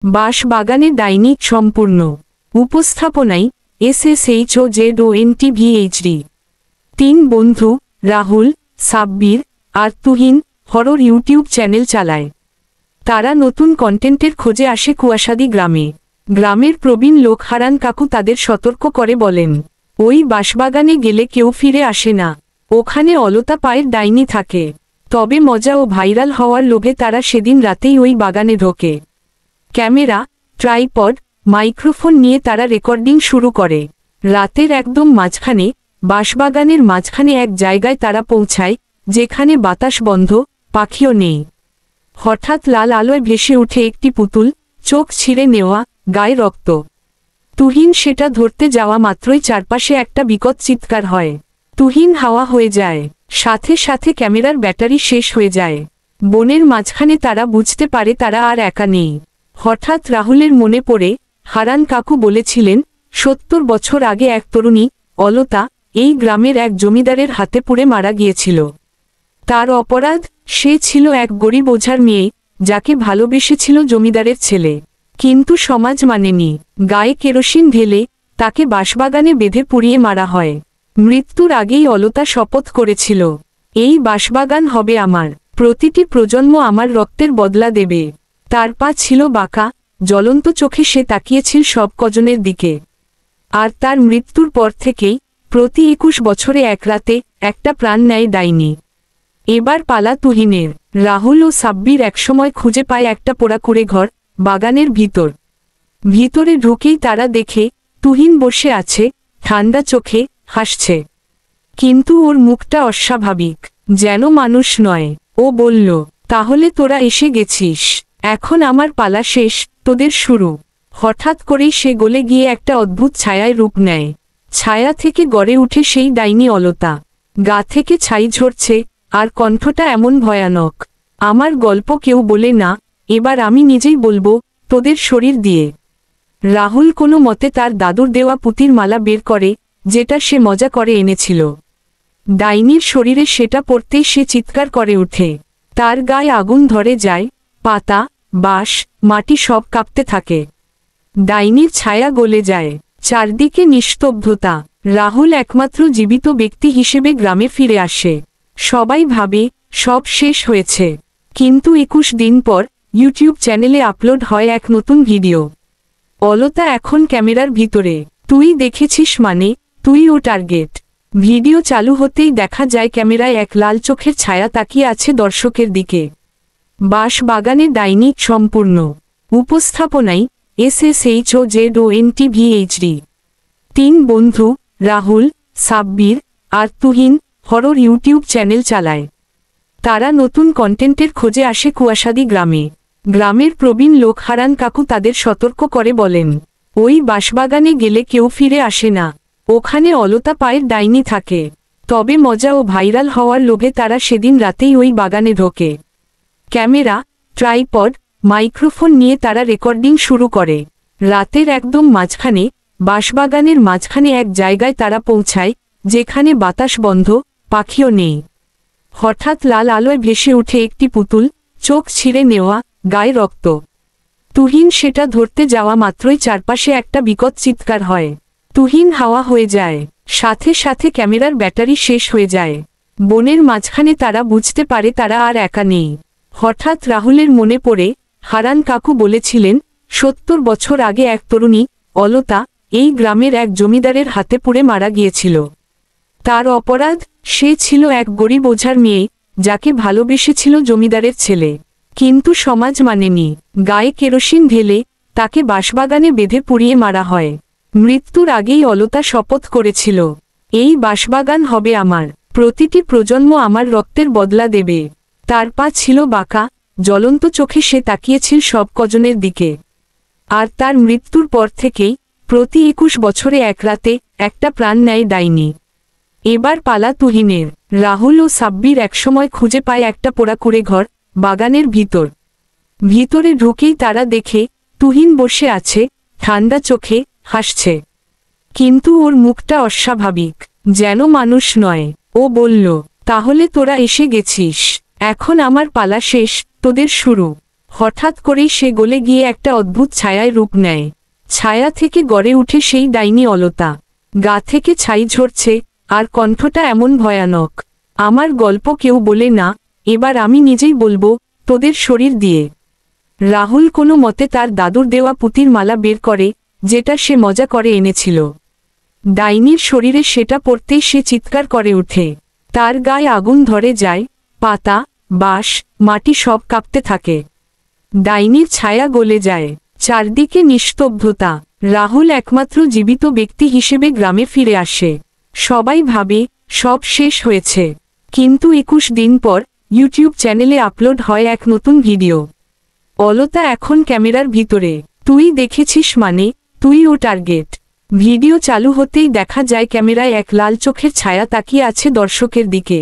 বাঁশবাগানে ডাইনি সম্পূর্ণ উপস্থাপনায় SSHOZONTVHD। 3 বন্ধু রাহুল, সাব্বির আর তুহিন হরর ইউটিউব চ্যানেল চালায়। তারা নতুন কন্টেন্টের খোঁজে আসে কুয়াশাদি গ্রামে। গ্রামের প্রবীণ লোক হারান কাকু তাদের সতর্ক করে বলেন, ওই বাঁশবাগানে গেলে কেউ ফিরে আসে না, ওখানে অলতা পায়ের ডাইনি থাকে। তবে মজা ও ভাইরাল হওয়ার লোভে তারা সেদিন রাতেই ওই বাগানে ঢোকে। ক্যামেরা, ট্রাইপড, মাইক্রোফোন নিয়ে তারা রেকর্ডিং শুরু করে। রাতের একদম মাঝখানে, বাঁশবাগানের মাঝখানে এক জায়গায় তারা পৌঁছায়, যেখানে বাতাস বন্ধ, পাখিও নেই। হঠাৎ লাল আলোয় ভেসে উঠে একটি পুতুল, চোখ ছিঁড়ে নেওয়া, গায়ে রক্ত। তুহিন সেটা ধরতে যাওয়া মাত্রই চারপাশে একটা বিকট চিৎকার হয়। তুহিন হাওয়া হয়ে যায়, সাথে সাথে ক্যামেরার ব্যাটারি শেষ হয়ে যায়। বনের মাঝখানে তারা বুঝতে পারে তারা আর একা নেই। হঠাৎ রাহুলের মনে পড়ে, হারান কাকু বলেছিলেন 70 বছর আগে এক তরুণী, অলতা, এই গ্রামের এক জমিদারের হাতে পুড়ে মারা গিয়েছিল। তার অপরাধ, সে ছিল এক গরিব ওঝার মেয়ে, যাকে ভালোবেসেছিল জমিদারের ছেলে। কিন্তু সমাজ মানেনি। গায়ে কেরোসিন ঢেলে তাকে বাঁশবাগানে বেঁধে পুড়িয়ে মারা হয়। মৃত্যুর আগেই অলতা শপথ করেছিল, এই বাঁশবাগান হবে আমার, প্রতিটি প্রজন্ম আমার রক্তের বদলা দেবে। তার পা ছিল বাঁকা, জ্বলন্ত চোখে সে তাকিয়েছিল সব কজনের দিকে। আর তার মৃত্যুর পর থেকেই প্রতি 21 বছরে এক রাতে একটা প্রাণ নেয় ডাইনি। এবার পালা তুহিনের। রাহুল ও সাব্বির একসময় খুঁজে পায় একটা পোড়া কুঁড়ে ঘর, বাগানের ভিতরে ঢুকেই তারা দেখে তুহিন বসে আছে, ঠান্ডা চোখে, হাসছে। কিন্তু ওর মুখটা অস্বাভাবিক, যেন মানুষ নয়। ও বলল, তাহলে তোরা এসে গেছিস, এখন আমার পালা শেষ, তোদের শুরু। হঠাৎ করেই সে গলে গিয়ে একটা অদ্ভুত ছায়ায় রূপ নেয়। ছায়া থেকে গড়ে উঠে সেই ডাইনি অলতা। গা থেকে ছাই ঝরছে, আর কণ্ঠটা এমন ভয়ানক, আমার গল্প কেউ বলে না, এবার আমি নিজেই বলবো, তোদের শরীর দিয়ে। রাহুল কোনো মতে তার দাদুর দেওয়া পুঁতির মালা বের করে, যেটা সে মজা করে এনেছিল। ডাইনির শরীরে সেটা পড়তেই সে চিৎকার করে ওঠে। তার গায়ে আগুন ধরে যায়, পাতা, বাঁশ, মাটি সব কাঁপতে থাকে। ডাইনির ছায়া গলে যায়, চারদিকে নিস্তব্ধতা। রাহুল একমাত্র জীবিত ব্যক্তি হিসেবে গ্রামে ফিরে আসে। সবাই ভাবে সব শেষ হয়েছে। কিন্তু 21 দিন পর ইউটিউব চ্যানেলে আপলোড হয় এক নতুন ভিডিও। অলতা এখন ক্যামেরার ভিতরে। তুই দেখেছিস মানে, তুই ও টার্গেট। ভিডিও চালু হতেই দেখা যায় ক্যামেরায় এক লাল চোখের ছায়া তাকিয়ে আছে দর্শকের দিকে। বাঁশবাগানে ডাইনি সম্পূর্ণ উপস্থাপনায় SSHOZONTVHD। 3 বন্ধু রাহুল, সাব্বির আর তুহিন হরর ইউটিউব চ্যানেল চালায়। তারা নতুন কন্টেন্টের খোঁজে আসে কুয়াশাদি গ্রামে। গ্রামের প্রবীণ লোক হারান কাকু তাদের সতর্ক করে বলেন, ওই বাঁশবাগানে গেলে কেউ ফিরে আসে না, ওখানে অলতা পায়ের ডাইনি থাকে। তবে মজা ও ভাইরাল হওয়ার লোভে তারা সেদিন রাতেই ওই বাগানে ঢোকে। ক্যামেরা, ট্রাইপড, মাইক্রোফোন নিয়ে তারা রেকর্ডিং শুরু করে। রাতের একদম মাঝখানে, বাঁশবাগানের মাঝখানে এক জায়গায় তারা পৌঁছায়, যেখানে বাতাস বন্ধ, পাখিও নেই। হঠাৎ লাল আলোয় ভেসে উঠে একটি পুতুল, চোখ ছিঁড়ে নেওয়া, গায়ে রক্ত। তুহিন সেটা ধরতে যাওয়া মাত্রই চারপাশে একটা বিকট চিৎকার হয়। তুহিন হাওয়া হয়ে যায়, সাথে সাথে ক্যামেরার ব্যাটারি শেষ হয়ে যায়। বনের মাঝখানে তারা বুঝতে পারে তারা আর একা নেই। হঠাৎ রাহুলের মনে পড়ে, হারান কাকু বলেছিলেন 70 বছর আগে এক তরুণী, অলতা, এই গ্রামের এক জমিদারের হাতে পুড়ে মারা গিয়েছিল। তার অপরাধ, সে ছিল এক গরিব ওঝার মেয়ে, যাকে ভালোবেসেছিল জমিদারের ছেলে। কিন্তু সমাজ মানেনি। গায়ে কেরোসিন ঢেলে তাকে বাঁশবাগানে বেঁধে পুড়িয়ে মারা হয়। মৃত্যুর আগেই অলতা শপথ করেছিল, এই বাঁশবাগান হবে আমার, প্রতিটি প্রজন্ম আমার রক্তের বদলা দেবে। তার পা ছিল বাঁকা, জ্বলন্ত চোখে সে তাকিয়েছিল সব কজনের দিকে। আর তার মৃত্যুর পর থেকেই প্রতি 21 বছরে এক রাতে একটা প্রাণ নেয় ডাইনি। এবার পালা তুহিনের। রাহুল ও সাব্বির একসময় খুঁজে পায় একটা পোড়া কুঁড়ে ঘর, বাগানের ভিতরে ঢুকেই তারা দেখে তুহিন বসে আছে, ঠান্ডা চোখে, হাসছে। কিন্তু ওর মুখটা অস্বাভাবিক, যেন মানুষ নয়। ও বলল, তাহলে তোরা এসে গেছিস, এখন আমার পালা শেষ, তোদের শুরু। হঠাৎ করেই সে গলে গিয়ে একটা অদ্ভুত ছায়ায় রূপ নেয়। ছায়া থেকে গড়ে উঠে সেই ডাইনি অলতা। গা থেকে ছাই ঝরছে, আর কণ্ঠটা এমন ভয়ানক। আমার গল্প কেউ বলে না, এবার আমি নিজেই বলবো, তোদের শরীর দিয়ে। রাহুল কোনো মতে তার দাদুর দেওয়া পুঁতির মালা বের করে, যেটা সে মজা করে এনেছিল। ডাইনির শরীরে সেটা পড়তেই সে চিৎকার করে ওঠে। তার গায়ে আগুন ধরে যায়, পাতা, বাঁশ, মাটি সব কাঁপতে থাকে। ডাইনির ছায়া গলে যায়, চারদিকে নিস্তব্ধতা। রাহুল একমাত্র জীবিত ব্যক্তি হিসেবে গ্রামে ফিরে আসে। সবাই ভাবে সব শেষ হয়েছে, কিন্তু 21 দিন পর ইউটিউব চ্যানেলে আপলোড হয় এক নতুন ভিডিও। অলতা এখন ক্যামেরার ভিতরে। তুই দেখেছিস মানে, তুই ও টার্গেট। ভিডিও চালু হতেই দেখা যায় ক্যামেরায় এক লাল চোখের ছায়া তাকিয়ে আছে দর্শকের দিকে।